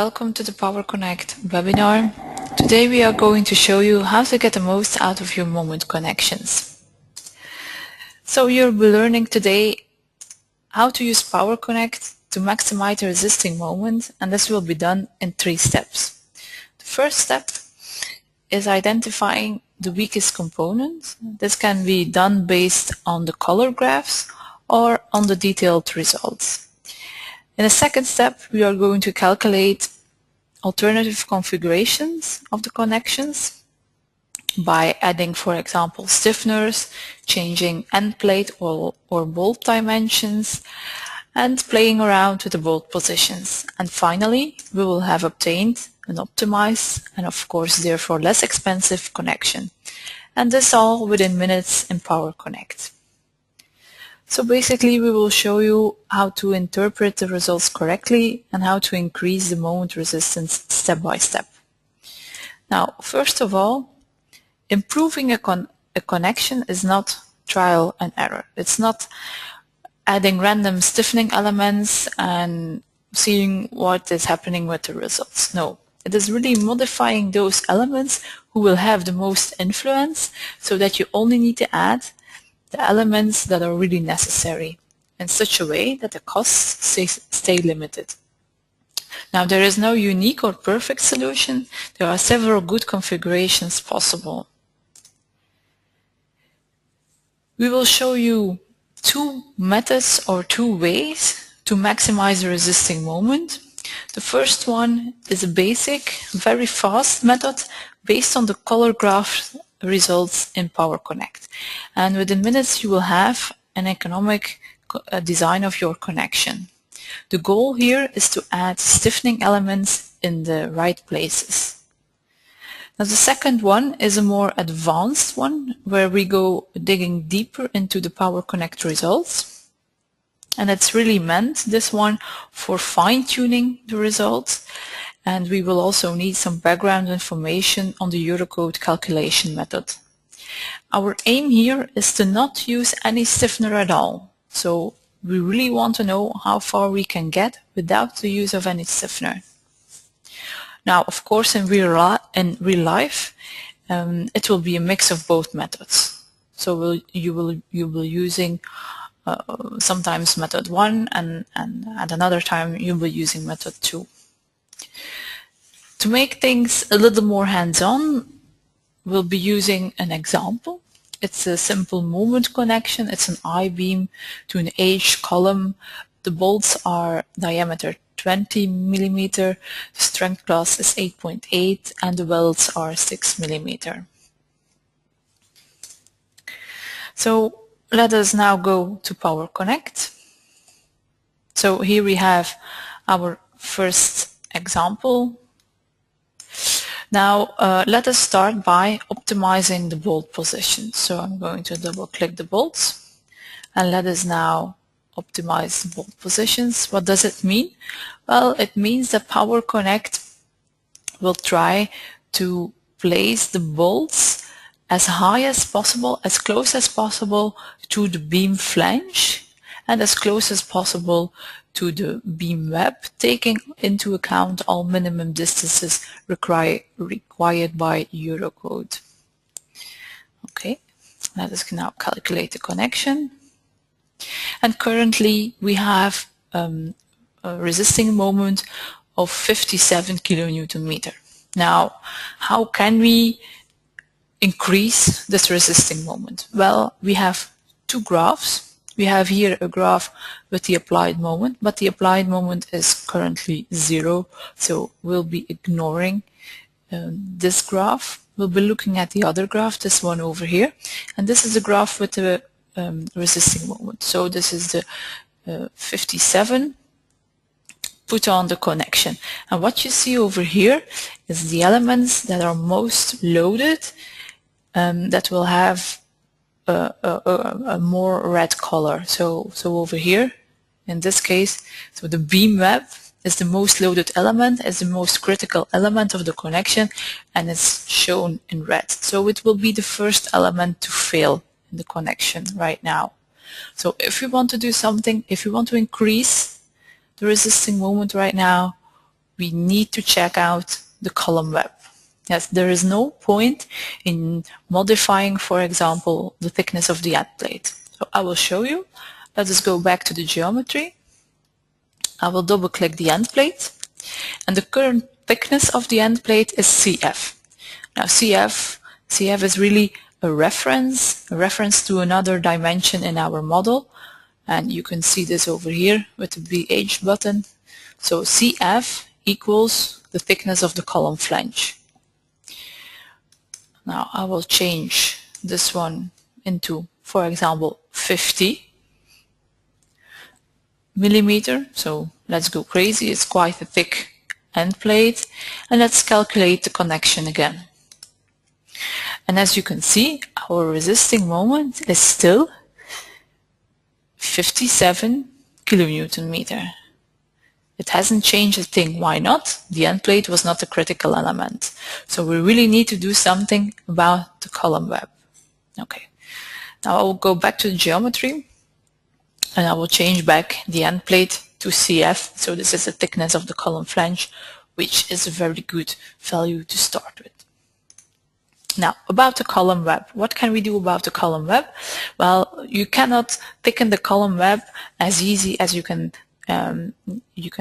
welcome to the PowerConnect webinar. Today we are going to show you how to get the most out of your moment connections. So you'll be learning today how to use PowerConnect to maximize the resisting moment, and this will be done in 3 steps. The first step is identifying the weakest component. This can be done based on the color graphs or on the detailed results. In the second step, we are going to calculate alternative configurations of the connections by adding, for example, stiffeners, changing end plate or bolt dimensions, and playing around with the bolt positions. And finally, we will have obtained an optimized and of course therefore less expensive connection. And this all within minutes in PowerConnect. So basically we will show you how to interpret the results correctly and how to increase the moment resistance step by step. Now, first of all, improving a connection is not trial and error. It's not adding random stiffening elements and seeing what is happening with the results. No, it is really modifying those elements who will have the most influence so that you only need to add the elements that are really necessary in such a way that the costs stay limited. Now, there is no unique or perfect solution. There are several good configurations possible. We will show you 2 methods or 2 ways to maximize the resisting moment. The first one is a basic, very fast method based on the color graph results in PowerConnect. And within minutes you will have an economic design of your connection. The goal here is to add stiffening elements in the right places. Now the second one is a more advanced one where we go digging deeper into the PowerConnect results. And it's really meant, this one, for fine-tuning the results. And we will also need some background information on the Eurocode calculation method. Our aim here is to not use any stiffener at all. So we really want to know how far we can get without the use of any stiffener. Now, of course, in real life, it will be a mix of both methods. So you will be using sometimes method 1 and at another time you'll be using method 2. To make things a little more hands-on, we'll be using an example. It's a simple moment connection. It's an I-beam to an H column. The bolts are diameter 20 millimeter, the strength class is 8.8, and the welds are 6 millimeter. So let us now go to PowerConnect. So here we have our first example. Now let us start by optimizing the bolt position. So I'm going to double click the bolts and let us now optimize the bolt positions. What does it mean? Well, it means that PowerConnect will try to place the bolts as high as possible, as close as possible to the beam flange and as close as possible to the beam web, taking into account all minimum distances required by Eurocode. Okay, let us now calculate the connection. And currently we have a resisting moment of 57 kN. Now, how can we increase this resisting moment? Well, we have 2 graphs. We have here a graph with the applied moment, but the applied moment is currently 0, so we'll be ignoring this graph. We'll be looking at the other graph, this one over here, and this is the graph with the resisting moment. So this is the 57 put on the connection. And what you see over here is the elements that are most loaded that will have a more red color. So over here, in this case, so the beam web is the most loaded element, is the most critical element of the connection, and it's shown in red. So it will be the first element to fail in the connection right now. So if we want to do something, if we want to increase the resisting moment right now, we need to check out the column web. Yes, there is no point in modifying, for example, the thickness of the end plate. So I will show you. Let us go back to the geometry. I will double click the end plate, and the current thickness of the end plate is CF. Now CF is really a reference to another dimension in our model, and you can see this over here with the BH button. So CF equals the thickness of the column flange. Now I will change this one into, for example, 50 millimeter. So let's go crazy. It's quite a thick end plate, and let's calculate the connection again. And as you can see, our resisting moment is still 57 kilonewton meter. It hasn't changed a thing. Why not? The end plate was not a critical element. So we really need to do something about the column web. Okay. Now I will go back to the geometry, and I will change back the end plate to CF. So this is the thickness of the column flange, which is a very good value to start with. Now, about the column web. What can we do about the column web? Well, you cannot thicken the column web as easy as you can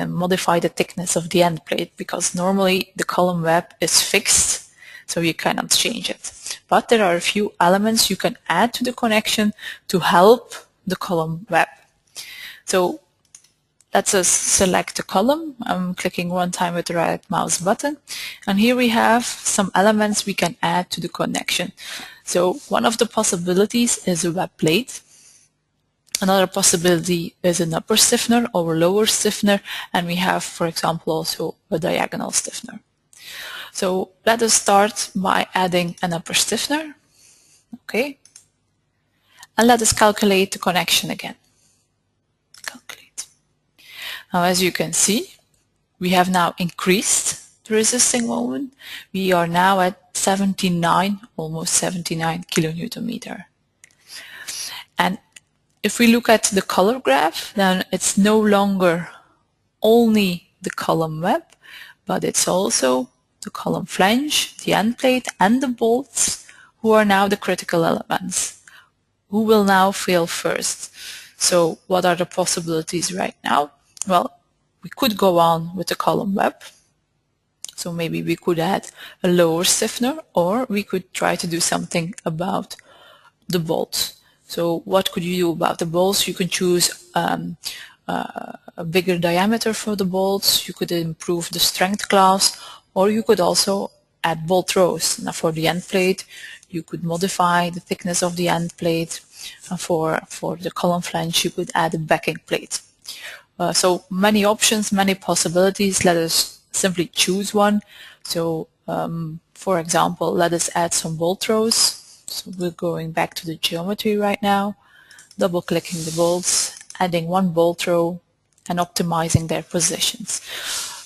modify the thickness of the end plate, because normally the column web is fixed, so you cannot change it. But there are a few elements you can add to the connection to help the column web. So let's select the column. I'm clicking one time with the right mouse button, and here we have some elements we can add to the connection. So one of the possibilities is a web plate. Another possibility is an upper stiffener or a lower stiffener, and we have, for example, also a diagonal stiffener. So let us start by adding an upper stiffener. Okay. And let us calculate the connection again. Calculate. Now, as you can see, we have now increased the resisting moment. We are now at 79, almost 79 kilonewton meter. And if we look at the color graph, then it's no longer only the column web, but it's also the column flange, the end plate, and the bolts, who are now the critical elements. Who will now fail first? So what are the possibilities right now? Well, we could go on with the column web. So maybe we could add a lower stiffener, or we could try to do something about the bolts. So what could you do about the bolts? You can choose a bigger diameter for the bolts. You could improve the strength class, or you could also add bolt rows. Now for the end plate, you could modify the thickness of the end plate. For the column flange, you could add a backing plate. So many options, many possibilities. Let us simply choose one. So for example, let us add some bolt rows. So we're going back to the geometry right now, double clicking the bolts, adding one bolt row, and optimizing their positions.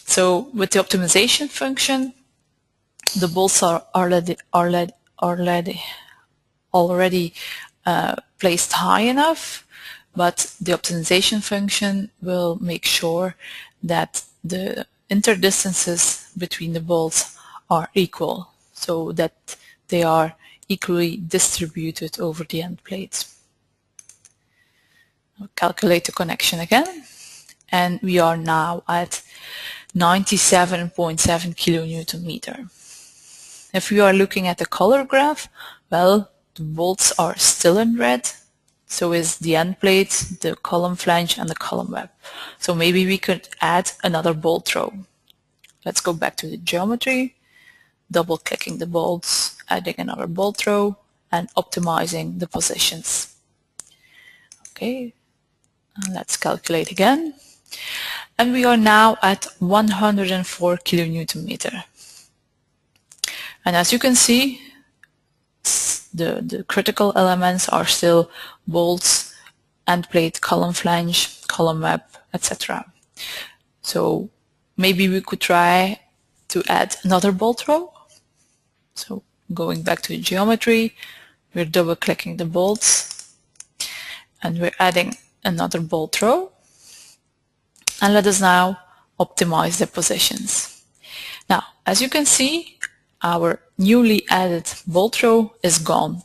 So with the optimization function, the bolts are already placed high enough, but the optimization function will make sure that the interdistances between the bolts are equal, so that they are equally distributed over the end plates. I'll calculate the connection again, and we are now at 97.7 kilonewton meter. If we are looking at the color graph, well, the bolts are still in red, so is the end plate, the column flange, and the column web. So maybe we could add another bolt row. Let's go back to the geometry, double clicking the bolts, adding another bolt row, and optimizing the positions. Okay, and let's calculate again. And we are now at 104 kilonewton meter. And as you can see, the critical elements are still bolts, end plate, column flange, column web, etc. So maybe we could try to add another bolt row. So going back to the geometry, we're double clicking the bolts, and we're adding another bolt row. And let us now optimize the positions. Now, as you can see, our newly added bolt row is gone.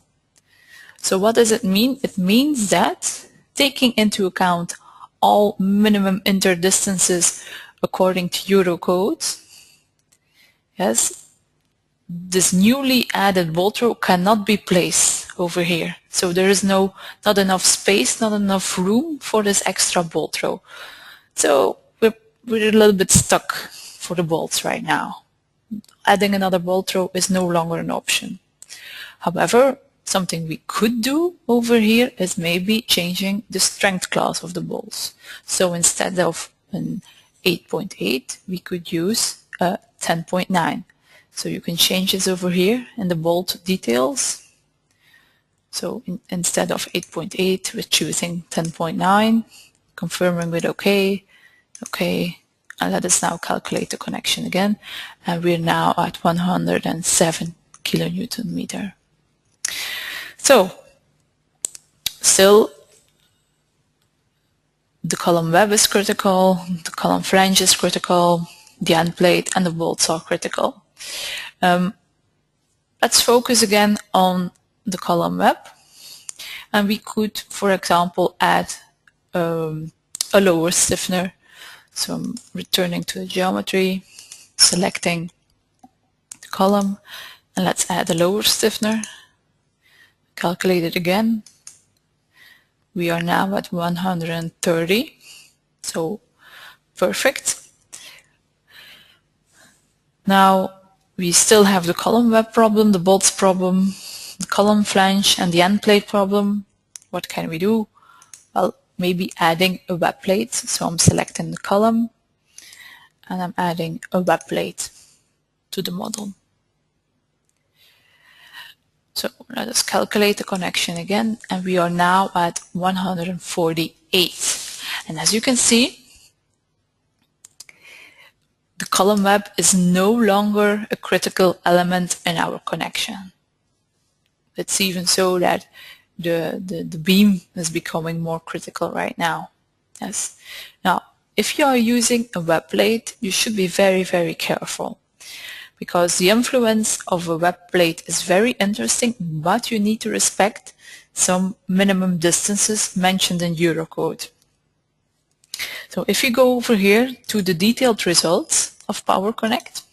So what does it mean? It means that taking into account all minimum interdistances according to Eurocode, yes, this newly added bolt row cannot be placed over here. So there is not enough space, not enough room for this extra bolt row. So we're a little bit stuck for the bolts right now. Adding another bolt row is no longer an option. However, something we could do over here is maybe changing the strength class of the bolts. So instead of an 8.8, we could use a 10.9. So you can change this over here in the bolt details. So instead of 8.8, we're choosing 10.9, confirming with OK, OK, and let us now calculate the connection again. And we're now at 107 kilonewton meter. So, still, the column web is critical, the column flange is critical, the end plate and the bolts are critical. Let's focus again on the column web, and we could, for example, add a lower stiffener. So I'm returning to the geometry, selecting the column, and let's add a lower stiffener. Calculate it again. We are now at 130, so perfect. Now we still have the column web problem, the bolts problem, the column flange and the end plate problem. What can we do? Well, maybe adding a web plate. So I'm selecting the column and I'm adding a web plate to the model. So let us calculate the connection again, and we are now at 148. And as you can see, the column web is no longer a critical element in our connection. It's even so that the beam is becoming more critical right now. Yes. Now, if you are using a web plate, you should be very, very careful, because the influence of a web plate is very interesting, but you need to respect some minimum distances mentioned in Eurocode. So if you go over here to the detailed results of PowerConnect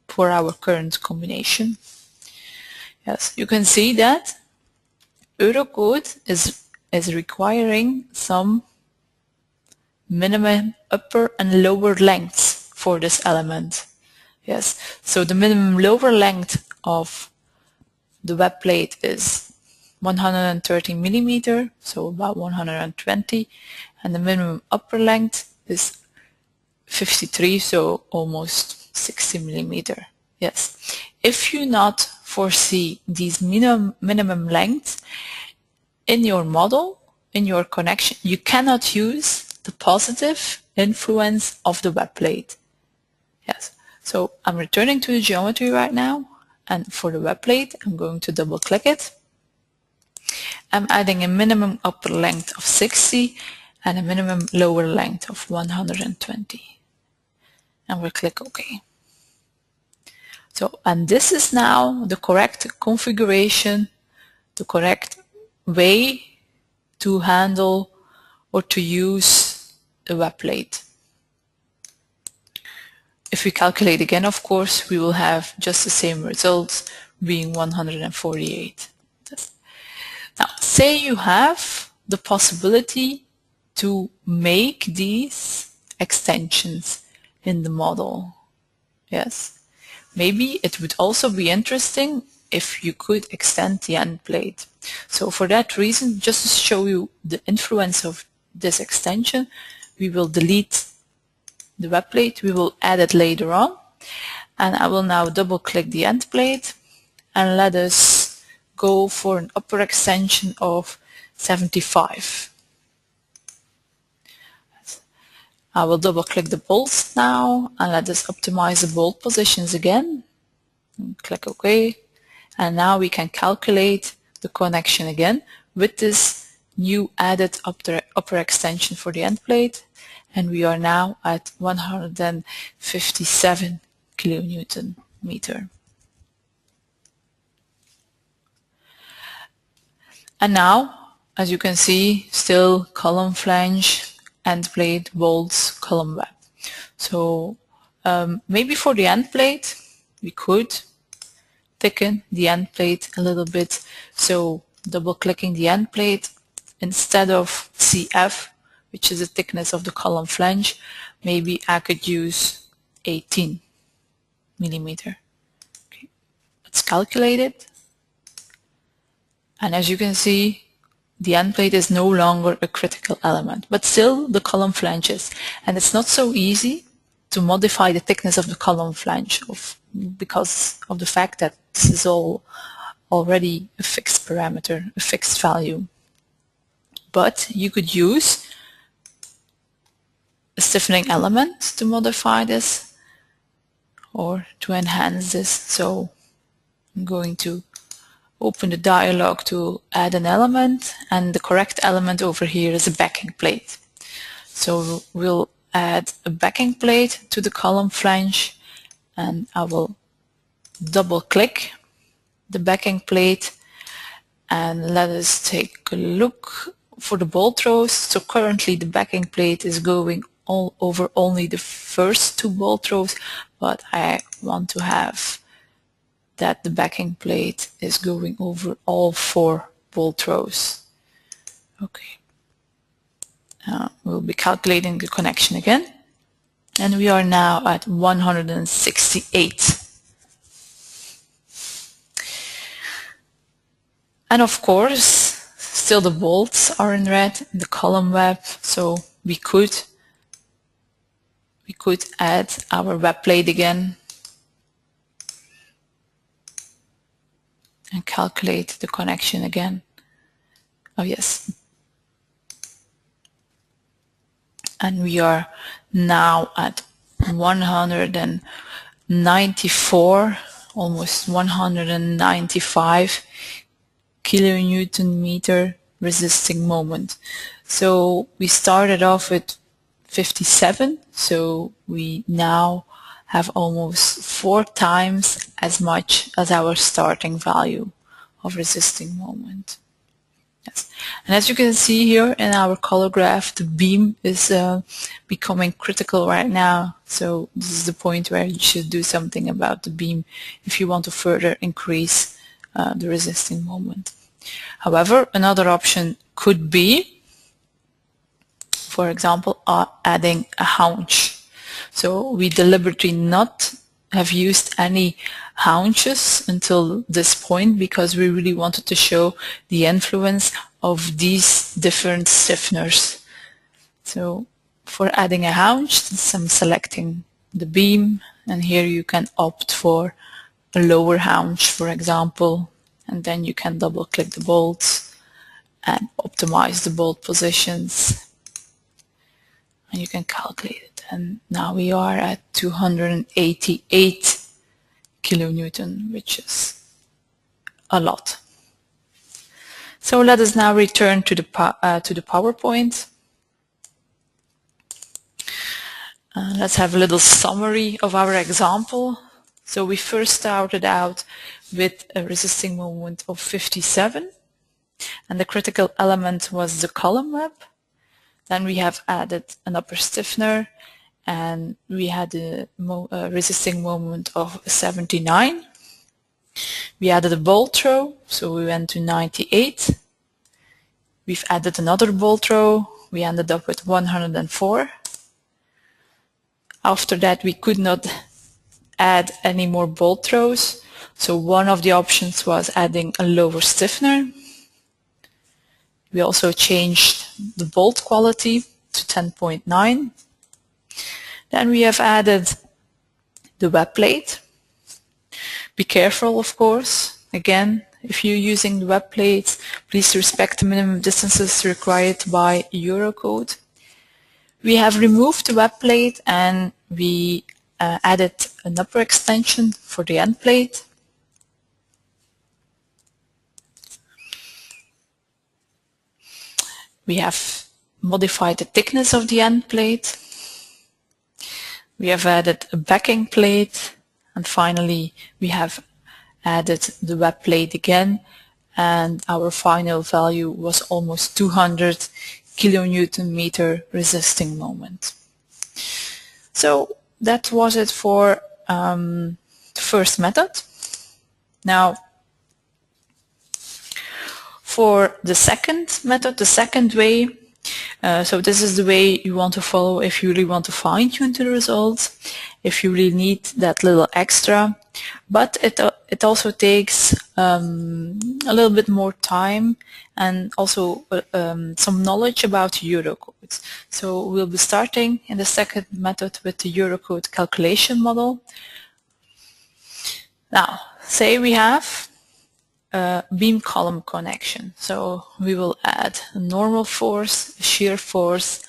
for our current combination, yes, you can see that Eurocode is requiring some minimum upper and lower lengths for this element. Yes, so the minimum lower length of the web plate is 130 millimeter, so about 120, and the minimum upper length is 53, so almost 60 millimeter. Yes, if you not foresee these minimum lengths in your model, in your connection, you cannot use the positive influence of the web plate. Yes. So I'm returning to the geometry right now, and for the web plate, I'm going to double click it. I'm adding a minimum upper length of 60 and a minimum lower length of 120. And we'll click OK. So, and this is now the correct configuration, the correct way to handle or to use the web plate. If we calculate again, of course, we will have just the same results, being 148. Now, say you have the possibility to make these extensions in the model. Yes, maybe it would also be interesting if you could extend the end plate. So for that reason, just to show you the influence of this extension, we will delete the web plate. We will add it later on, and I will now double click the end plate, and let us go for an upper extension of 75. I will double click the bolts now, and let us optimize the bolt positions again, and click OK, and now we can calculate the connection again with this new added upper extension for the end plate. and we are now at 157 kilonewton meter. And now, as you can see, still column flange, end plate, bolts, column web. So maybe for the end plate, we could thicken the end plate a little bit. So double clicking the end plate, instead of CF, which is the thickness of the column flange, maybe I could use 18 millimeter. Okay. Let's calculate it. And as you can see, the end plate is no longer a critical element, but still the column flanges. And it's not so easy to modify the thickness of the column flange because of the fact that this is all already a fixed parameter, a fixed value. But you could use a stiffening element to modify this or to enhance this. So I'm going to open the dialog to add an element, and the correct element over here is a backing plate. So we'll add a backing plate to the column flange, and I will double click the backing plate, and let us take a look for the bolt throws. So currently the backing plate is going all over only the first two bolt throws, but I want to have that the backing plate is going over all 4 bolt throws. Okay. We'll be calculating the connection again, and we are now at 168. And of course, still the bolts are in red, the column web, so we could add our web plate again and calculate the connection again. Oh yes. And we are now at 194, almost 195 kilonewton meter resisting moment. So we started off with 57, so we now have almost 4 times as much as our starting value of resisting moment. Yes. And as you can see here in our color graph, the beam is becoming critical right now. So this is the point where you should do something about the beam if you want to further increase the resisting moment. However, another option could be, for example, adding a haunch. So we deliberately not have used any haunches until this point because we really wanted to show the influence of these different stiffeners. So for adding a haunch, I'm selecting the beam, and here you can opt for a lower haunch, for example, and then you can double click the bolts and optimize the bolt positions, and you can calculate it. And now we are at 288 kilonewton, which is a lot. So let us now return to the PowerPoint. Let's have a little summary of our example. So we first started out with a resisting moment of 57, and the critical element was the column web. Then we have added an upper stiffener, and we had a resisting moment of 79. We added a bolt throw, so we went to 98. We've added another bolt throw, we ended up with 104. After that, we could not add any more bolt throws, so one of the options was adding a lower stiffener. We also changed the bolt quality to 10.9. Then we have added the web plate. Be careful, of course. Again, if you're using the web plates, please respect the minimum distances required by Eurocode. We have removed the web plate, and we added an upper extension for the end plate. We have modified the thickness of the end plate. We have added a backing plate, and finally we have added the web plate again, and our final value was almost 200 kilonewton meter resisting moment. So that was it for the first method. Now, for the second method, the second way, so this is the way you want to follow if you really want to fine-tune the results, if you really need that little extra, but it also takes a little bit more time and also some knowledge about Eurocode. So we'll be starting in the second method with the Eurocode calculation model. Now, say we have a beam column connection. So we will add a normal force, a shear force,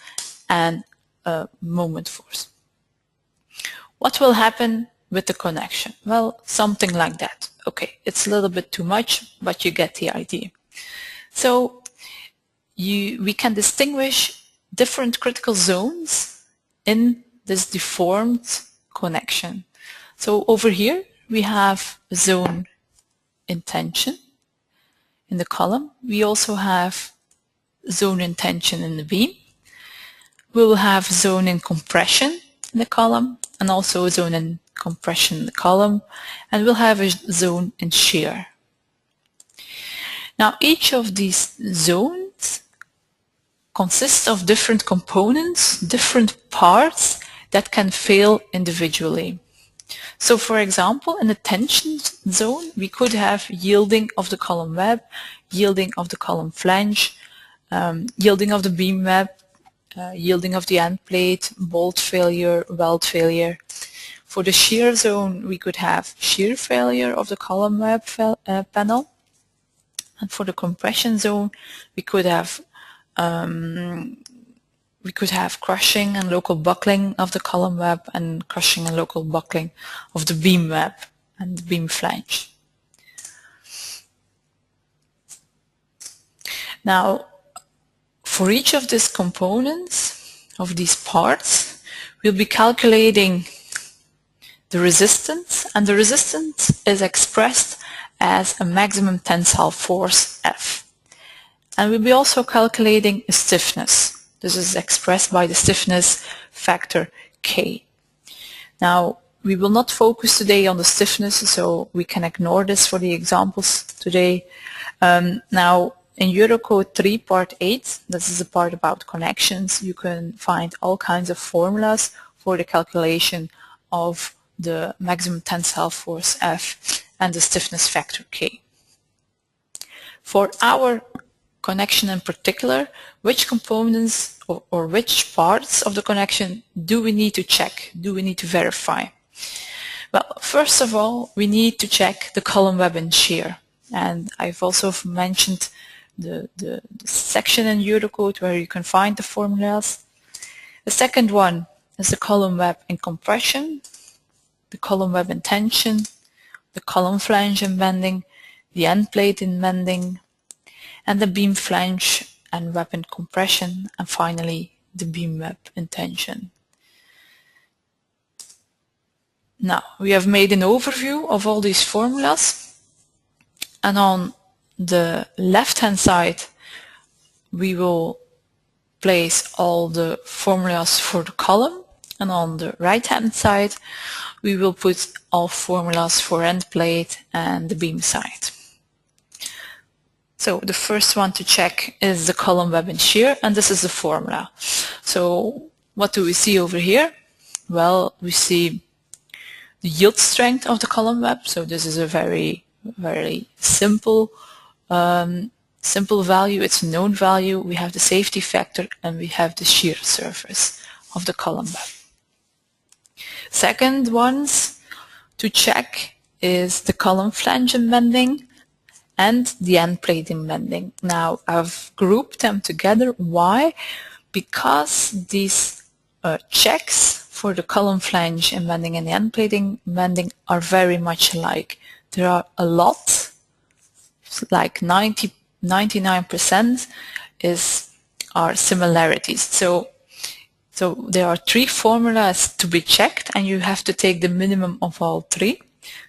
and a moment force. What will happen with the connection? Well, something like that. Okay, it's a little bit too much, but you get the idea. So we can distinguish different critical zones in this deformed connection. So over here we have a zone in tension in the column. We also have zone in tension in the beam. We will have zone in compression in the column, and also a zone in compression in the column, and we'll have a zone in shear. Now, each of these zones consists of different components, different parts that can fail individually. So, for example, in the tension zone, we could have yielding of the column web, yielding of the column flange, yielding of the beam web, yielding of the end plate, bolt failure, weld failure. For the shear zone, we could have shear failure of the column web panel. And for the compression zone, we could have crushing and local buckling of the column web, and crushing and local buckling of the beam web and the beam flange. Now, for each of these components, of these parts, we'll be calculating the resistance, and the resistance is expressed as a maximum tensile force F. And we'll be also calculating a stiffness. This is expressed by the stiffness factor K. Now, we will not focus today on the stiffness, so we can ignore this for the examples today. Now, in Eurocode 3 part 8, this is the part about connections, you can find all kinds of formulas for the calculation of the maximum tensile force F and the stiffness factor K. For our connection in particular, which components or which parts of the connection do we need to check, do we need to verify? Well, first of all, we need to check the column web and shear. And I've also mentioned the section in Eurocode where you can find the formulas. The second one is the column web in compression, the column web in tension, the column flange in bending, the end plate in bending, and the beam flange and web in compression, and finally the beam web in tension. Now, we have made an overview of all these formulas, and on the left-hand side we will place all the formulas for the column, and on the right-hand side we will put all formulas for end plate and the beam side. So the first one to check is the column web and shear, and this is the formula. So what do we see over here? Well, we see the yield strength of the column web. So this is a very simple value. It's a known value. We have the safety factor and we have the shear surface of the column web. Second ones to check is the column flange in bending and the end plate in bending. Now, I've grouped them together. Why? Because these checks for the column flange in bending and the end plate in bending are very much alike. There are a lot, like 99% are similarities. So So there are 3 formulas to be checked, and you have to take the minimum of all 3.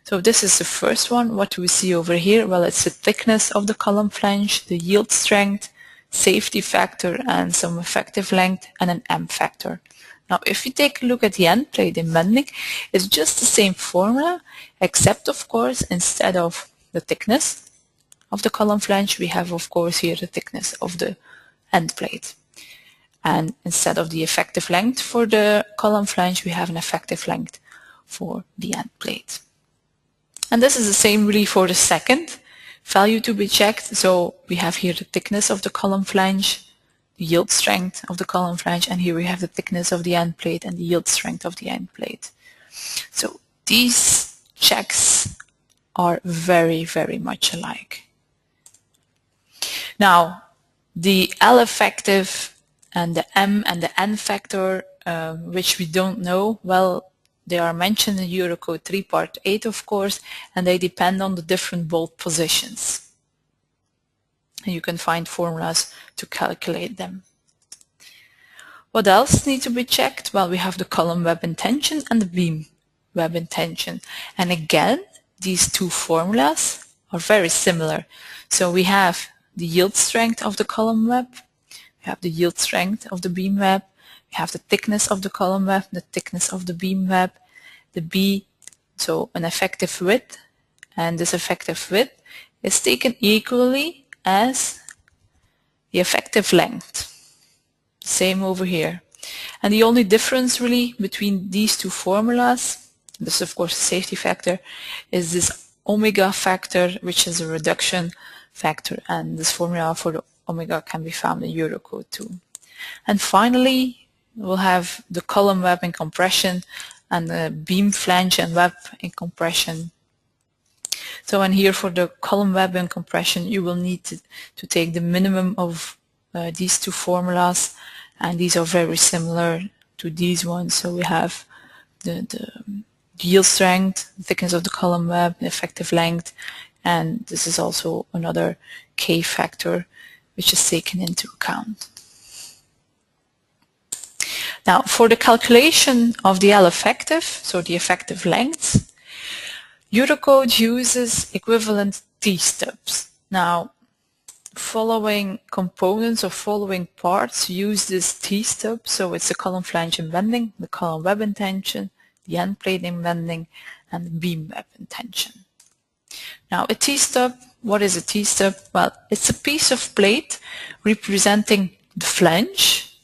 So this is the first one. What do we see over here? Well, it's the thickness of the column flange, the yield strength, safety factor, and some effective length, and an M factor. Now, if you take a look at the end plate in bending, it's just the same formula, except, of course, instead of the thickness of the column flange, we have, of course, here the thickness of the end plate. And instead of the effective length for the column flange, we have an effective length for the end plate. And this is the same really for the second value to be checked. So we have here the thickness of the column flange, the yield strength of the column flange, and here we have the thickness of the end plate and the yield strength of the end plate. So these checks are very, very much alike. Now, the L effective and the M and the N factor, which we don't know, well, they are mentioned in Eurocode 3 part 8, of course, and they depend on the different bolt positions. And you can find formulas to calculate them. What else needs to be checked? Well, we have the column web intention and the beam web intention. And again, these 2 formulas are very similar. So we have the yield strength of the column web, we have the yield strength of the beam web, we have the thickness of the column web, the thickness of the beam web, the B, so an effective width, and this effective width is taken equally as the effective length. Same over here. And the only difference really between these 2 formulas, this is of course the safety factor, is this omega factor, which is a reduction factor, and this formula for the omega can be found in Eurocode too. And finally, we'll have the column web in compression and the beam flange and web in compression. So, and here for the column web in compression, you will need to take the minimum of these 2 formulas, and these are very similar to these ones. So we have the yield strength, the thickness of the column web, the effective length, and this is also another K factor which is taken into account. Now, for the calculation of the L effective, so the effective length, Eurocode uses equivalent T-stubs. Now, following components or following parts use this T-stub, so it's the column flange in bending, the column web intention, the end plate in bending, and the beam web intention. Now, a T-stub, what is a T-stub? Well, it's a piece of plate representing the flange,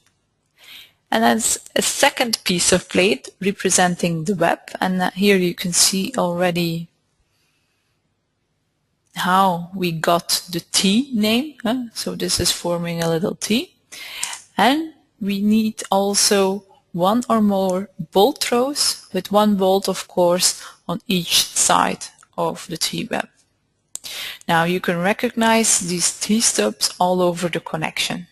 and that's a second piece of plate representing the web, and here you can see already how we got the T name. So this is forming a little T, and we need also 1 or more bolt throws with 1 bolt, of course, on each side of the T-web. Now you can recognize these T-stubs all over the connection.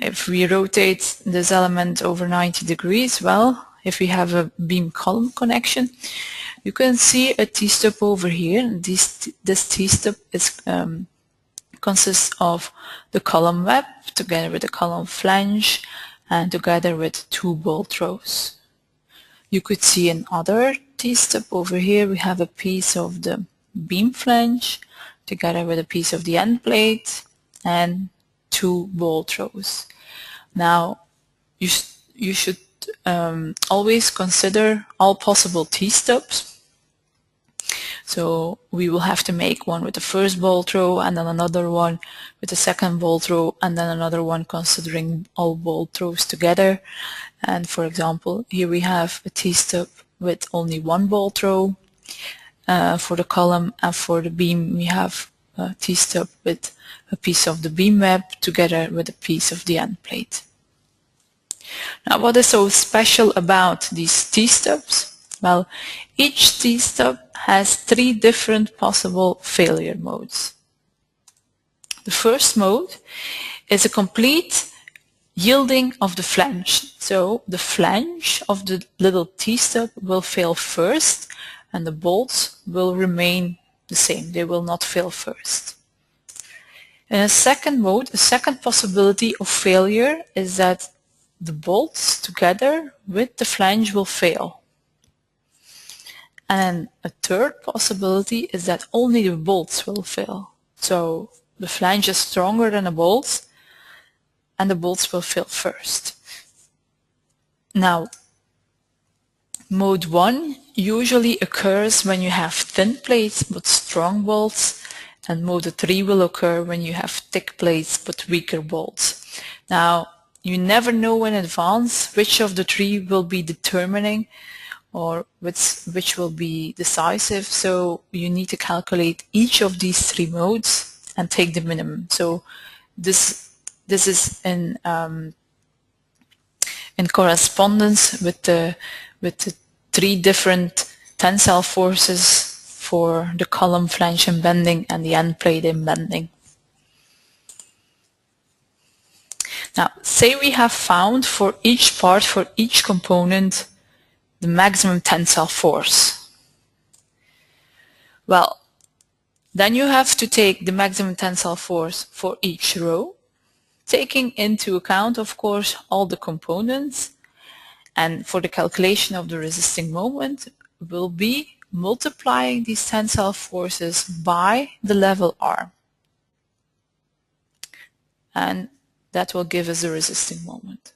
If we rotate this element over 90 degrees, well, if we have a beam column connection, you can see a T-stub over here. This T-stub is consists of the column web together with the column flange and together with 2 bolt throws. You could see another T-stub over here. We have a piece of the beam flange together with a piece of the end plate and 2 bolt throws. Now you should always consider all possible T-stubs. So we will have to make one with the first bolt throw, and then another one with the second bolt throw, and then another one considering all bolt throws together. And for example, here we have a T-stub with only 1 bolt throw for the column, and for the beam we have a T-stub with a piece of the beam web together with a piece of the end plate. Now, what is so special about these T-stubs? Well, each T-stub has 3 different possible failure modes. The first mode is a complete yielding of the flange. So the flange of the little T-stub will fail first, and the bolts will remain the same. They will not fail first. In a second mode, a second possibility of failure is that the bolts together with the flange will fail. And a third possibility is that only the bolts will fail. So the flange is stronger than the bolts, and the bolts will fail first. Now, mode 1 usually occurs when you have thin plates but strong bolts, and mode 3 will occur when you have thick plates but weaker bolts. Now, you never know in advance which of the three will be determining or which will be decisive, so you need to calculate each of these three modes and take the minimum. So this is in correspondence with the three different tensile forces for the column, flange bending and the end plate bending. Now, say we have found for each part, for each component, the maximum tensile force. Well, then you have to take the maximum tensile force for each row, taking into account, of course, all the components, and for the calculation of the resisting moment, will be multiplying these tensile forces by the level arm. And that will give us a resisting moment.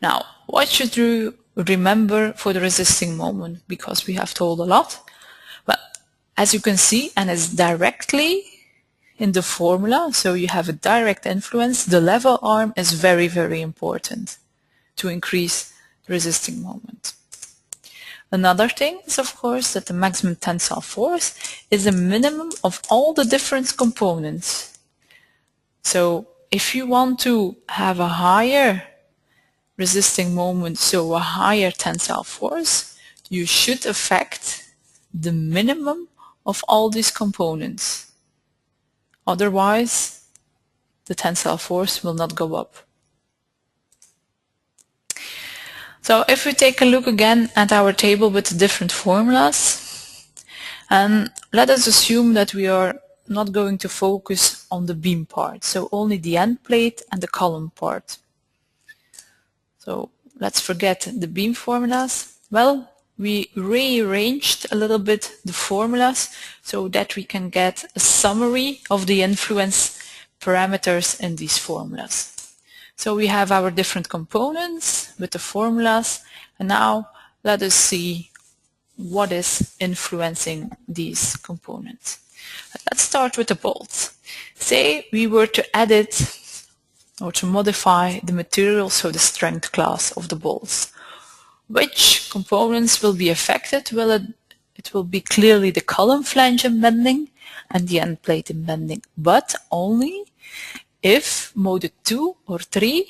Now, what should you remember for the resisting moment? Because we have told a lot. Well, as you can see, and it's directly in the formula, so you have a direct influence, the level arm is very, very important to increase the resisting moment. Another thing is, of course, that the maximum tensile force is a minimum of all the different components. So if you want to have a higher resisting moment, so a higher tensile force, you should affect the minimum of all these components. Otherwise, the tensile force will not go up. So if we take a look again at our table with the different formulas, and let us assume that we are not going to focus on the beam part, so only the end plate and the column part. So let's forget the beam formulas. Well, we rearranged a little bit the formulas so that we can get a summary of the influence parameters in these formulas. So we have our different components with the formulas, and now let us see what is influencing these components. Let's start with the bolts. Say we were to edit or to modify the material, so the strength class of the bolts. Which components will be affected? Well, it will be clearly the column flange bending and the end plate bending, but only if mode 2 or 3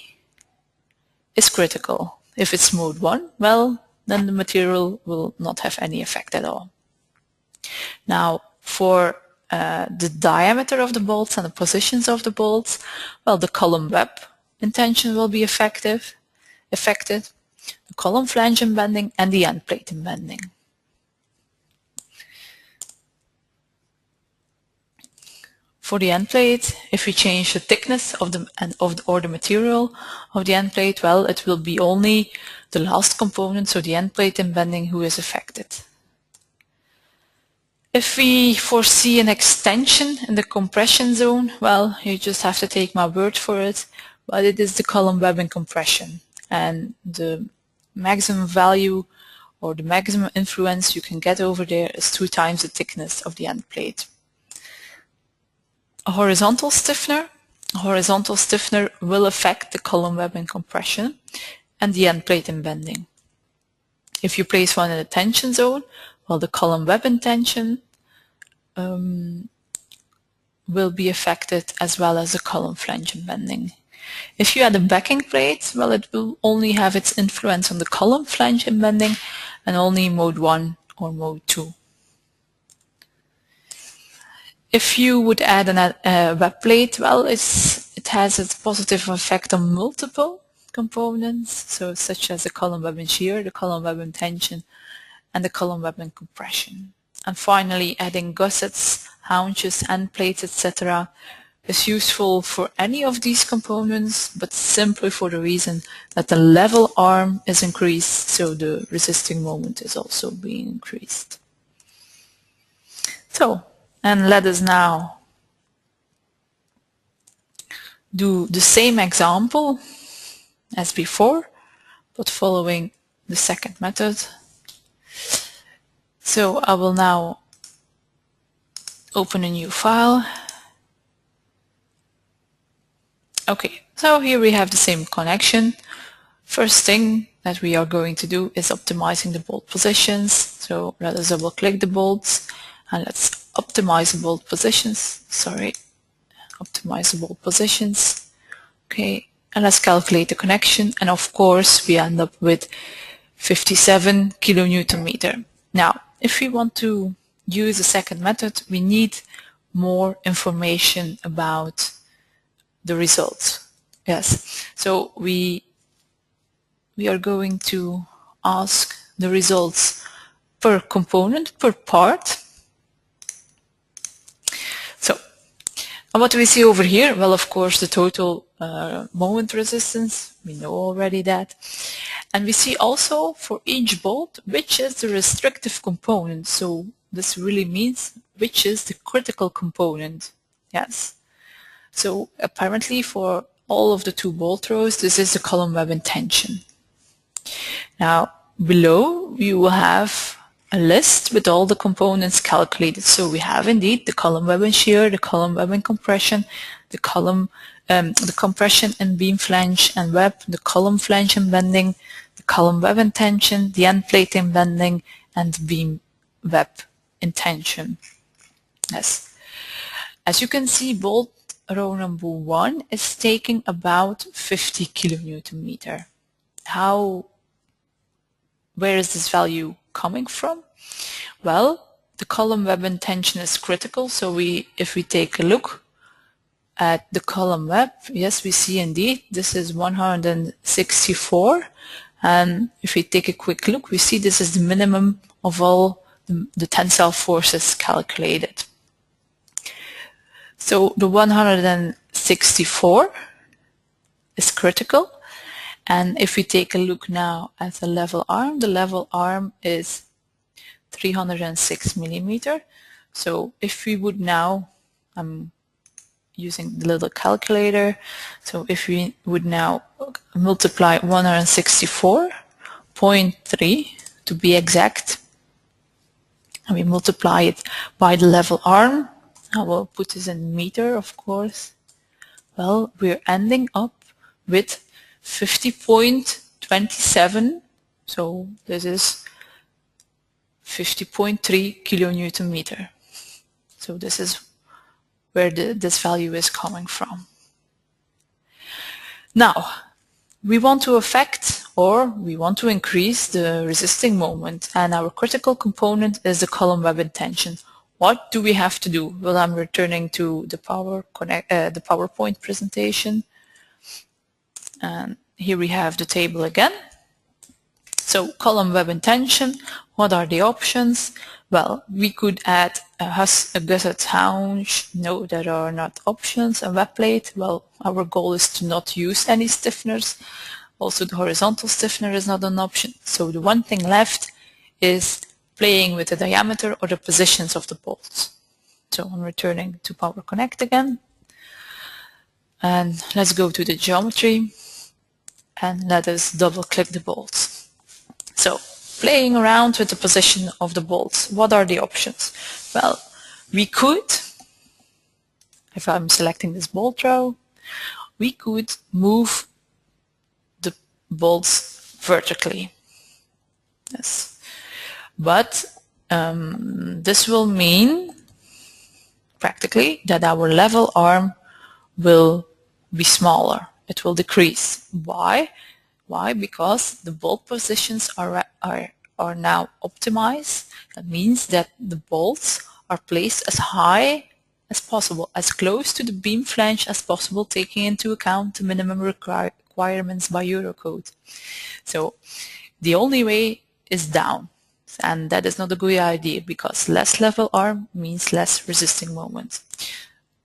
is critical. If it's mode 1, well, then the material will not have any effect at all. Now, for the diameter of the bolts and the positions of the bolts, well, the column web intention will be affected, the column flange bending and the end plate bending. For the end plate, if we change the thickness of the material of the end plate, well, it will be only the last component, so the end plate bending, who is affected. If we foresee an extension in the compression zone, well, you just have to take my word for it, but it is the column webbing compression, and the maximum value or the maximum influence you can get over there is 2 times the thickness of the end plate. A horizontal stiffener will affect the column webbing compression and the end plate bending. If you place one in the tension zone, well, the column webbing tension will be affected, as well as the column flange bending. If you add a backing plate, well, it will only have its influence on the column flange bending and only mode 1 or mode 2. If you would add a web plate, well, it has its positive effect on multiple components, so such as the column webbing shear, the column webbing tension, and the column webbing compression. And finally, adding gussets, haunches, end plates, etc. is useful for any of these components, but simply for the reason that the level arm is increased, so the resisting moment is also being increased. So, and let us now do the same example as before, but following the second method. So I will now open a new file. Okay, so here we have the same connection. First thing that we are going to do is optimizing the bolt positions. So let us double click the bolts and let's optimize the bolt positions. Optimize the bolt positions. Okay, and let's calculate the connection. And of course, we end up with 57 kilonewton meter. Now, if we want to use the second method, we need more information about the results. Yes, so we are going to ask the results per component, per part. So, and what do we see over here? Well, of course, the total moment resistance, we know already that. And we see also for each bolt, which is the restrictive component. So this really means which is the critical component. Yes. So apparently for all of the 2 bolt rows, this is the column web in tension. Now below you will have a list with all the components calculated. So we have indeed the column web in shear, the column web in compression, the compression and beam flange and web, the column flange and bending, the column web in tension, the end plate in bending, and the beam web in tension. Yes. As you can see, bolt row number 1 is taking about 50 kilonewton meter. Where is this value coming from? Well, the column web in tension is critical, so if we take a look at the column web, yes, we see indeed this is 164, and if we take a quick look, we see this is the minimum of all the tensile forces calculated. So the 164 is critical, and if we take a look now at the level arm is 306 millimeter. So if we would now, I'm using the little calculator, so if we would now multiply 164.3 to be exact, and we multiply it by the level arm, I will put this in meter, of course. Well, we're ending up with 50.27, so this is 50.3 kilonewton meter. So this is where this value is coming from. Now, we want to affect or we want to increase the resisting moment, and our critical component is the column web in tension. What do we have to do? Well, I'm returning to the PowerPoint presentation, and here we have the table again. So column web in tension, what are the options? Well, we could add a gusset haunch. No, there are not options. A web plate, well, our goal is to not use any stiffeners. Also, the horizontal stiffener is not an option. So the one thing left is playing with the diameter or the positions of the bolts. So I'm returning to PowerConnect again. And let's go to the geometry and let us double click the bolts. So playing around with the position of the bolts, what are the options? Well, we could, if I'm selecting this bolt row, we could move the bolts vertically. Yes. But this will mean practically that our level arm will be smaller. It will decrease. Why? Why? Because the bolt positions are now optimized. That means that the bolts are placed as high as possible, as close to the beam flange as possible, taking into account the minimum requirements by Eurocode. So the only way is down. And that is not a good idea because less level arm means less resisting moment.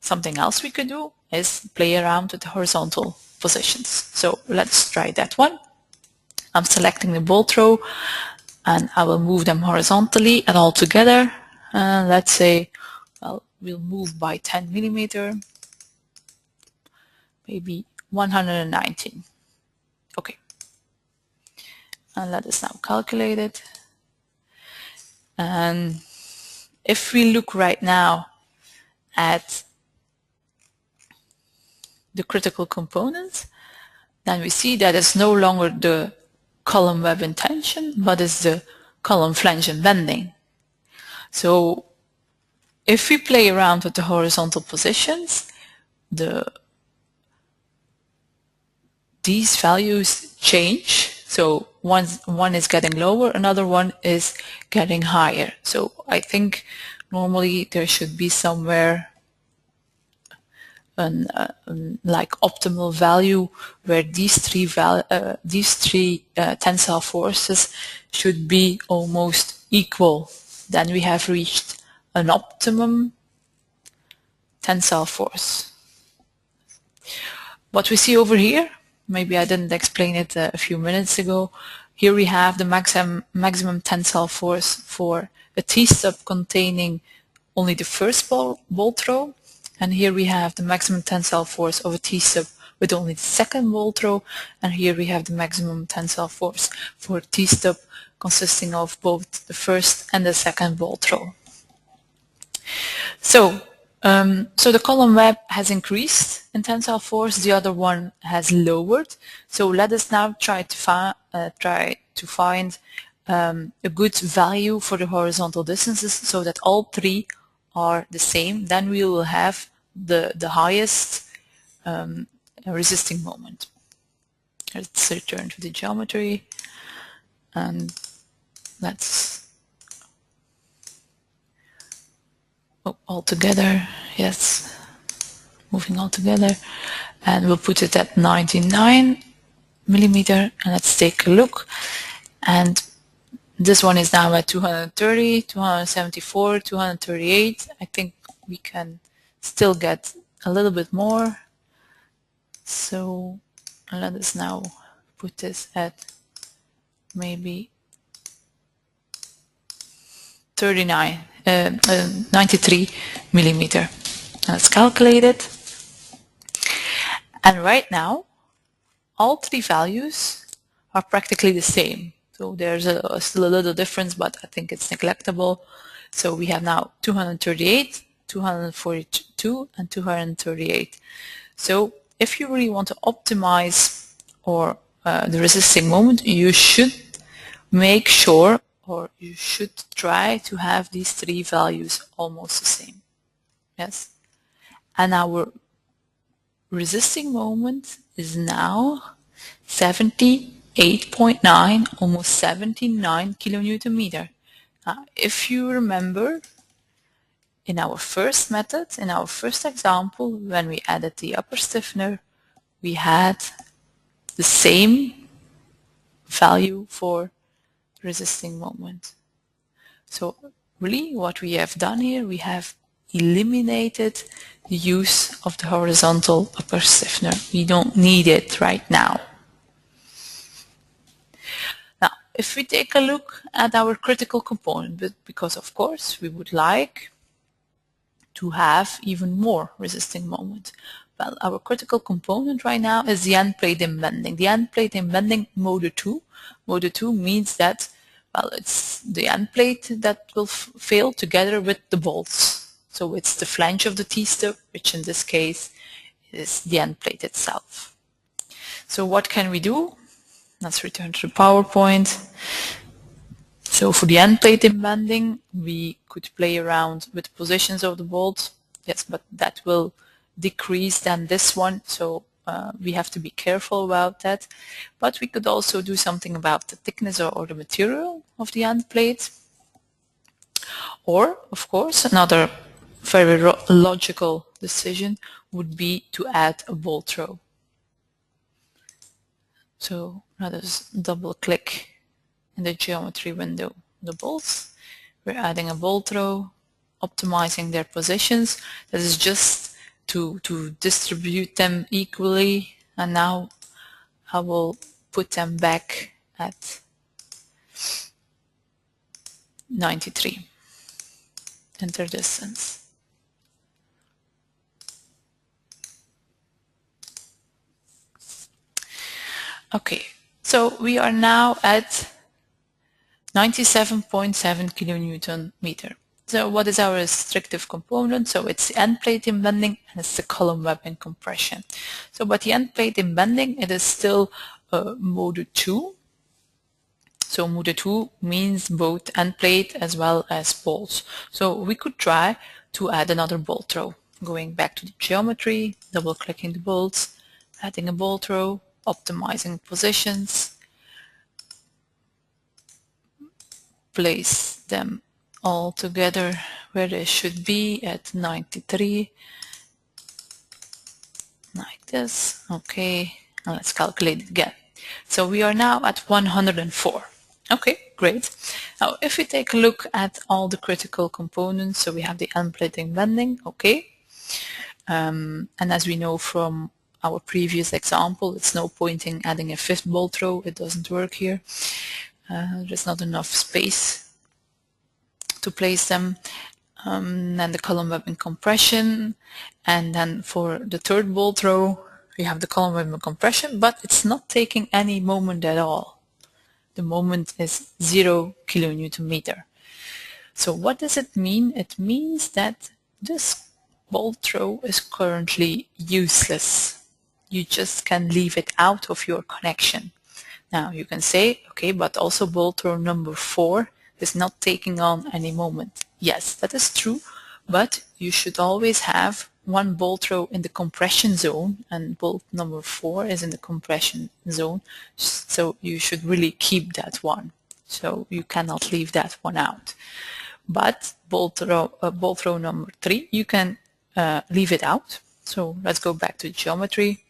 something else we could do is play around with the horizontal positions. So let's try that one. I'm selecting the bolt row and I will move them horizontally and all together. Let's say, well, we'll move by 10 millimeter, maybe 119. Okay. And let us now calculate it. And if we look right now at the critical components, then we see that it's no longer the column web in tension, but it's the column flange in bending. So if we play around with the horizontal positions, these values change. So one is getting lower, another one is getting higher. So I think normally there should be somewhere like optimal value where these three tensile forces should be almost equal. Then we have reached an optimum tensile force. What we see over here, maybe I didn't explain it a few minutes ago. Here we have the maximum tensile force for a T-stub containing only the first bolt row. And here we have the maximum tensile force of a T-stub with only the second bolt row. And here we have the maximum tensile force for a T-stub consisting of both the first and the second bolt row. So the column web has increased in tensile force, the other one has lowered. So let us now try to find a good value for the horizontal distances so that all three are the same. Then we will have the highest resisting moment. Let's return to the geometry and let's all together, yes, moving all together, and we'll put it at 99 millimeter, and let's take a look. And this one is now at 230, 274, 238. I think we can still get a little bit more. So let us now put this at maybe 93 millimeter. Let's calculate it. And right now, all three values are practically the same. So there's still a little difference, but I think it's neglectable. So we have now 238, 242, and 238. So if you really want to optimize the resisting moment, you should make sure, or you should try to have these three values almost the same. Yes. And our resisting moment is now 78.9, almost 79 kilonewton meter. Now, if you remember, in our first method, in our first example, when we added the upper stiffener, we had the same value for resisting moment. So really what we have done here, we have eliminated the use of the horizontal upper stiffener. We don't need it right now. Now, if we take a look at our critical component, because of course we would like to have even more resisting moment. Well, our critical component right now is the end plate in bending. The end plate in bending mode 2. Mode 2 means that, well, it's the end plate that will fail together with the bolts. So it's the flange of the T-stub, which in this case is the end plate itself. So what can we do? Let's return to the PowerPoint. So for the end plate in bending, we could play around with the positions of the bolt. Yes, but that will decrease than this one. So we have to be careful about that. But we could also do something about the thickness or the material of the end plate. Or, of course, another very logical decision would be to add a bolt row. So let us double click in the geometry window the bolts. We're adding a bolt row, optimizing their positions. That is just to distribute them equally, and now I will put them back at 93. Enter distance. Okay, so we are now at 97.7 kilonewton meter. So what is our restrictive component? So it's the end plate in bending and it's the column web in compression. So but the end plate in bending, it is still mode 2. So mode 2 means both end plate as well as bolts. So we could try to add another bolt row. Going back to the geometry, double clicking the bolts, adding a bolt row, optimizing positions, place them all together where they should be at 93, like this. Okay, and let's calculate it again. So we are now at 104. Okay, great. Now if we take a look at all the critical components, so we have the end plating bending, okay. And as we know from our previous example, it's no point in adding a fifth bolt row, it doesn't work here. There's not enough space to place them. Then the column web in compression, and then for the third bolt row we have the column web in compression, but it's not taking any moment at all. The moment is 0 kilonewton meter. So what does it mean? It means that this bolt row is currently useless. You just can leave it out of your connection. Now you can say, okay, but also bolt row number 4 is not taking on any moment. Yes, that is true, but you should always have one bolt row in the compression zone, and bolt number 4 is in the compression zone, so you should really keep that one. So you cannot leave that one out. But bolt row number 3, you can leave it out. So let's go back to geometry,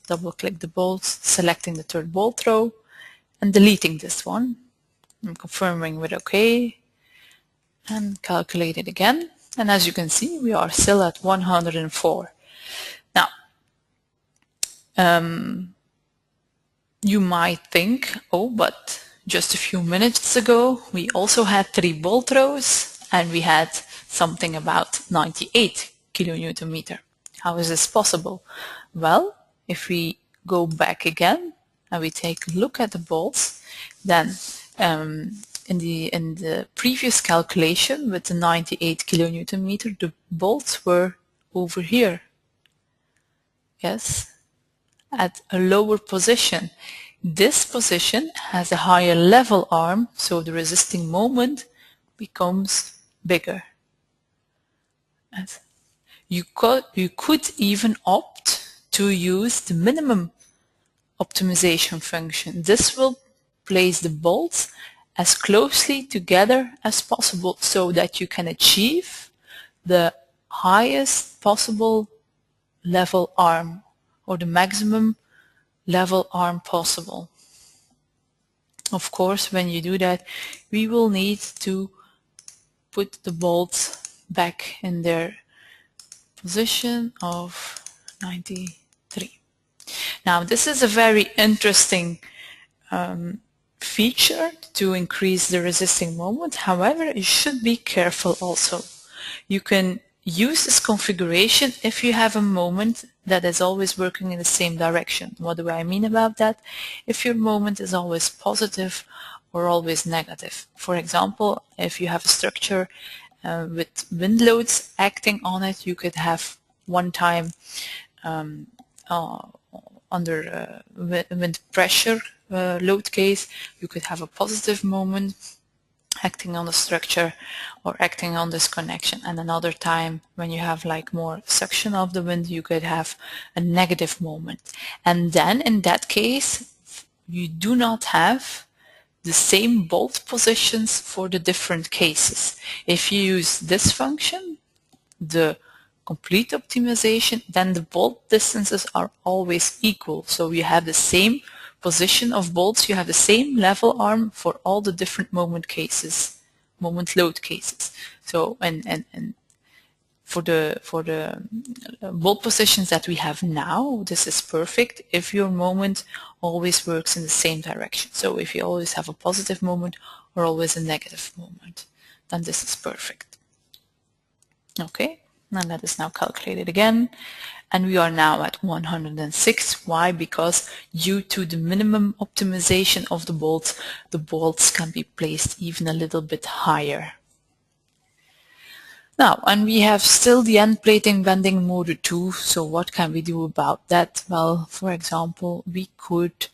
double click the bolts, selecting the third bolt row, and deleting this one. I'm confirming with OK, and calculate it again. And as you can see, we are still at 104. Now, you might think, oh, but just a few minutes ago, we also had 3 bolt rows, and we had something about 98 kilonewton meter. How is this possible? Well, if we go back again and we take a look at the bolts, then in the previous calculation with the 98 kilonewton meter, the bolts were over here. Yes, at a lower position. This position has a higher level arm, so the resisting moment becomes bigger. Yes. You could even opt to use the minimum optimization function. This will place the bolts as closely together as possible so that you can achieve the highest possible level arm, or the maximum level arm possible. Of course, when you do that, we will need to put the bolts back in their position of 93. Now, this is a very interesting feature to increase the resisting moment. However, you should be careful also. You can use this configuration if you have a moment that is always working in the same direction. What do I mean about that? If your moment is always positive or always negative. For example, if you have a structure with wind loads acting on it, you could have one time under wind pressure load case, you could have a positive moment acting on the structure or acting on this connection, and another time when you have like more suction of the wind, you could have a negative moment. And then in that case, you do not have the same bolt positions for the different cases. If you use this function, the complete optimization, then the bolt distances are always equal. So you have the same position of bolts, you have the same level arm for all the different moment cases, moment load cases. So, and for the bolt positions that we have now, this is perfect if your moment always works in the same direction. So if you always have a positive moment or always a negative moment, then this is perfect. Okay, and let us now calculate it again. And we are now at 106. Why? Because due to the minimum optimization of the bolts can be placed even a little bit higher. Now, and we have still the end plating bending mode 2, so what can we do about that? Well, for example, we could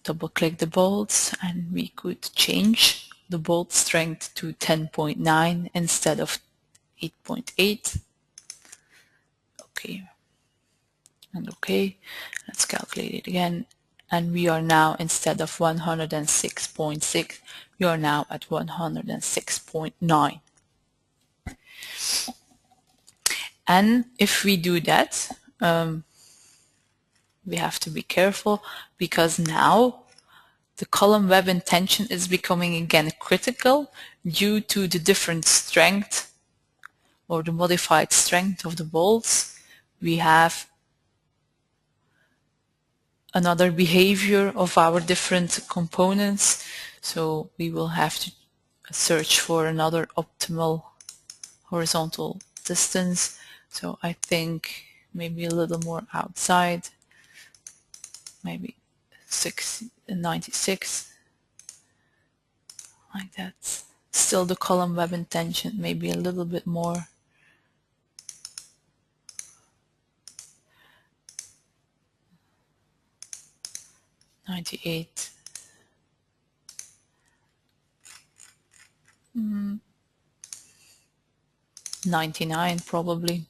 double click the bolts and we could change the bolt strength to 10.9 instead of 8.8. Okay, and okay, let's calculate it again. And we are now, instead of 106.6, we are now at 106.9. And if we do that, we have to be careful, because now the column web in tension is becoming again critical due to the different strength or the modified strength of the bolts. We have another behavior of our different components, so we will have to search for another optimal horizontal distance. So I think maybe a little more outside, maybe 96, like that. Still the column web in tension, maybe a little bit more. $98. 99 probably.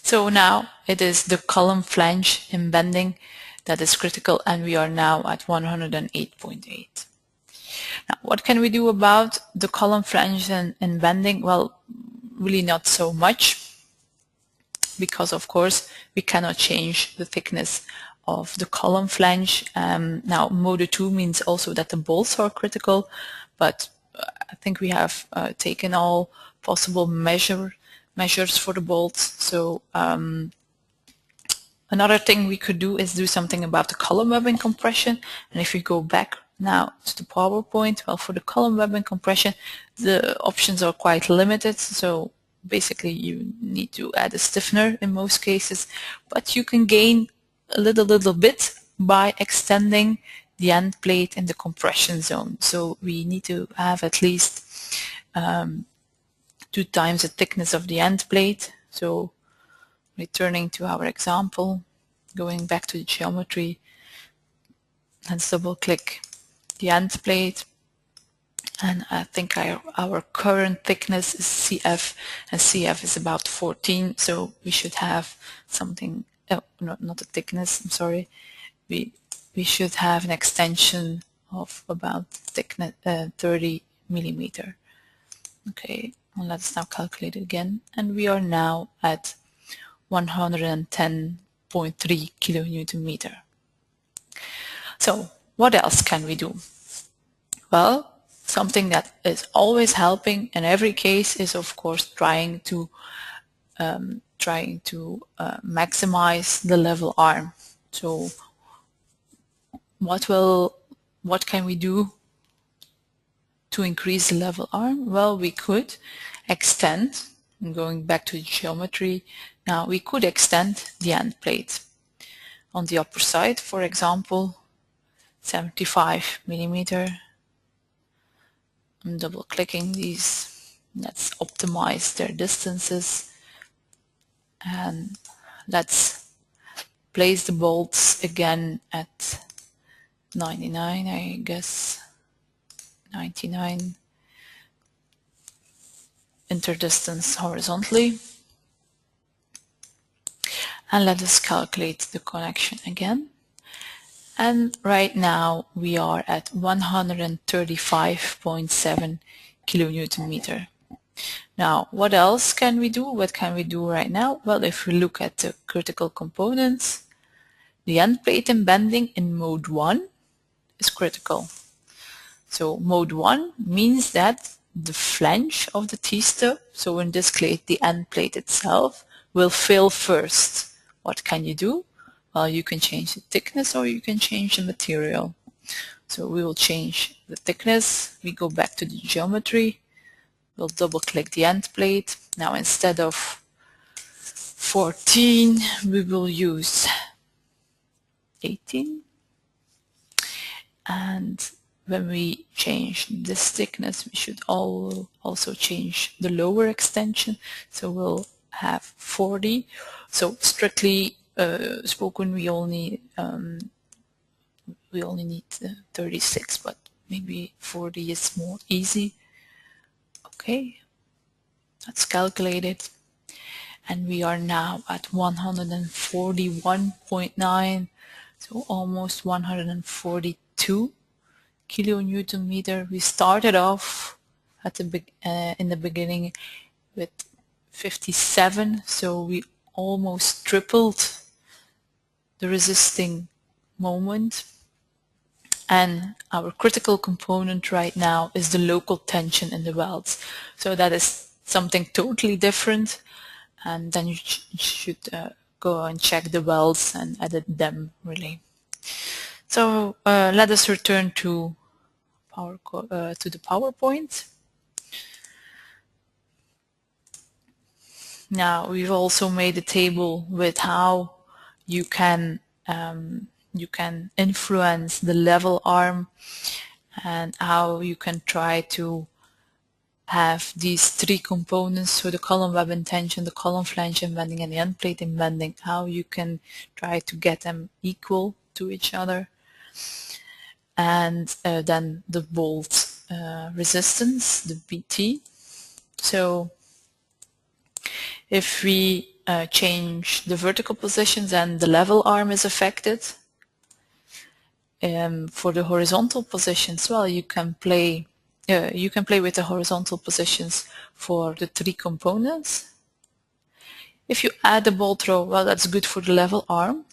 So now it is the column flange in bending that is critical, and we are now at 108.8. Now, what can we do about the column flange in bending? Well, really not so much, because of course we cannot change the thickness of the column flange. Now, mode 2 means also that the bolts are critical, but I think we have taken all possible measures for the bolts. So another thing we could do is do something about the column webbing compression. And if we go back now to the PowerPoint, well, for the column webbing compression, the options are quite limited. So basically you need to add a stiffener in most cases, but you can gain a little bit by extending the end plate in the compression zone. So we need to have at least 2 times the thickness of the end plate. So returning to our example, going back to the geometry, let's double click the end plate, and I think our current thickness is CF, and CF is about 14, so we should have something, not the thickness, I'm sorry, we should have an extension of about thickness 30 millimeter. Okay, well, let's now calculate it again, and we are now at 110.3 kilonewton meter. So what else can we do? Well, something that is always helping in every case is, of course, trying to maximize the level arm. So what can we do to increase the level arm? Well, we could extend, going back to the geometry, now we could extend the end plate on the upper side, for example, 75 millimeter. I'm double clicking these. Let's optimize their distances, and let's place the bolts again at 99, I guess, 99 interdistance horizontally, and let us calculate the connection again. And right now we are at 135.7 kilonewton meter. Now, what else can we do? What can we do right now? Well, if we look at the critical components, the end plate and bending in mode 1, is critical. So mode 1 means that the flange of the T-stub, so in this case the end plate itself, will fill first. What can you do? Well, you can change the thickness or you can change the material. So we will change the thickness. We go back to the geometry. We'll double click the end plate. Now instead of 14, we will use 18. And when we change this thickness, we should also change the lower extension. So we'll have 40. So strictly spoken, we only need 36, but maybe 40 is more easy. Okay, that's calculated. And we are now at 141.9, so almost 142 kilonewton meter. We started off at the in the beginning with 57, so we almost tripled the resisting moment. And our critical component right now is the local tension in the welds. So that is something totally different. And then you should go and check the welds and edit them really. So let us return to the PowerPoint. Now we've also made a table with how you can influence the level arm and how you can try to have these three components, so the column web and tension, the column flange bending, and the end plate bending, how you can try to get them equal to each other. And then the bolt resistance, the BT. So if we change the vertical positions and the level arm is affected, for the horizontal positions, well, you can play with the horizontal positions for the three components. If you add a bolt row, well, that's good for the level arm.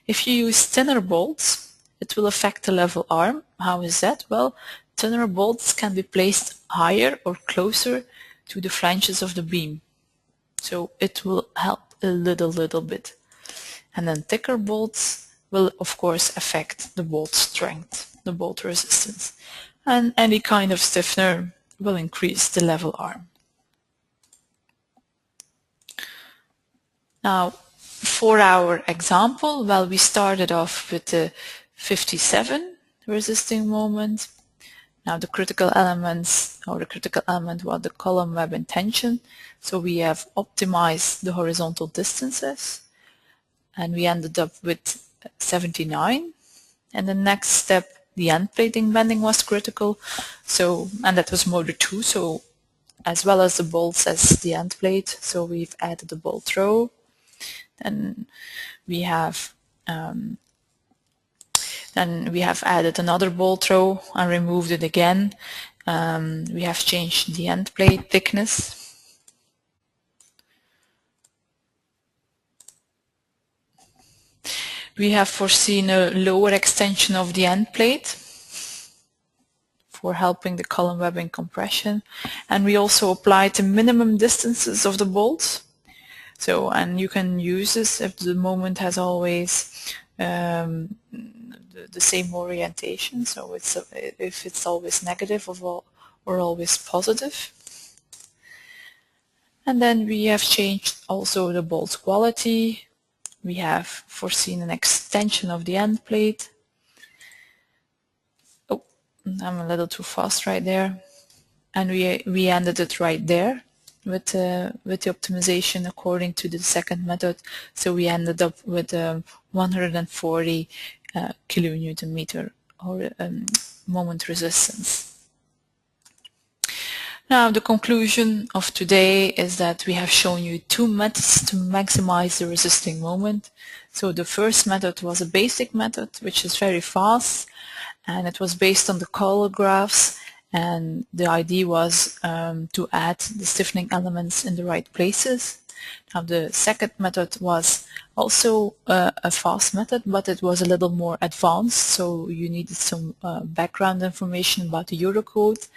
If you use thinner bolts, it will affect the level arm. How is that? Well, thinner bolts can be placed higher or closer to the flanges of the beam. So it will help a little bit. And then thicker bolts will of course affect the bolt strength, the bolt resistance. And any kind of stiffener will increase the level arm. Now, for our example, well, we started off with the 57 resisting moment. Now the critical elements, or the critical element was the column web and tension. So we have optimized the horizontal distances and we ended up with 79. And the next step, the end plating bending was critical. So, and that was mode 2, so as well as the bolts as the end plate. So we've added the bolt row. Then we have added another bolt row and removed it again. We have changed the end plate thickness. We have foreseen a lower extension of the end plate for helping the column webbing compression. And we also applied the minimum distances of the bolts. So, and you can use this if the moment has always the same orientation. So if it's always negative or always positive. And then we have changed also the bolt quality. We have foreseen an extension of the end plate. Oh, I'm a little too fast right there. And we ended it right there with the optimization according to the second method. So we ended up with 140 kilonewton meter or moment resistance. Now the conclusion of today is that we have shown you two methods to maximize the resisting moment. So the first method was a basic method, which is very fast, and it was based on the color graphs, and the idea was to add the stiffening elements in the right places. Now the second method was also a fast method, but it was a little more advanced, so you needed some background information about the Eurocode.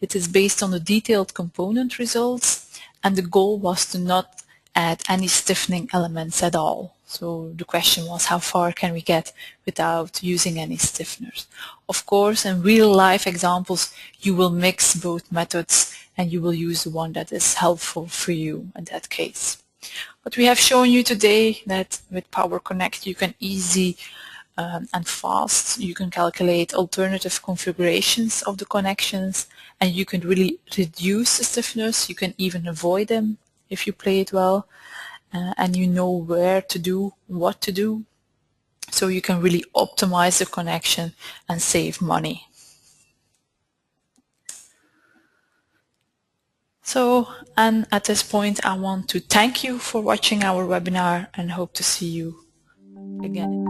It is based on the detailed component results, and the goal was to not add any stiffening elements at all. So the question was, how far can we get without using any stiffeners? Of course, in real life examples, you will mix both methods and you will use the one that is helpful for you in that case. But we have shown you today that with PowerConnect you can easy and fast, you can calculate alternative configurations of the connections, and you can really reduce the stiffeners. You can even avoid them if you play it well, and you know where to do, what to do. So you can really optimize the connection and save money. So, and at this point I want to thank you for watching our webinar and hope to see you again.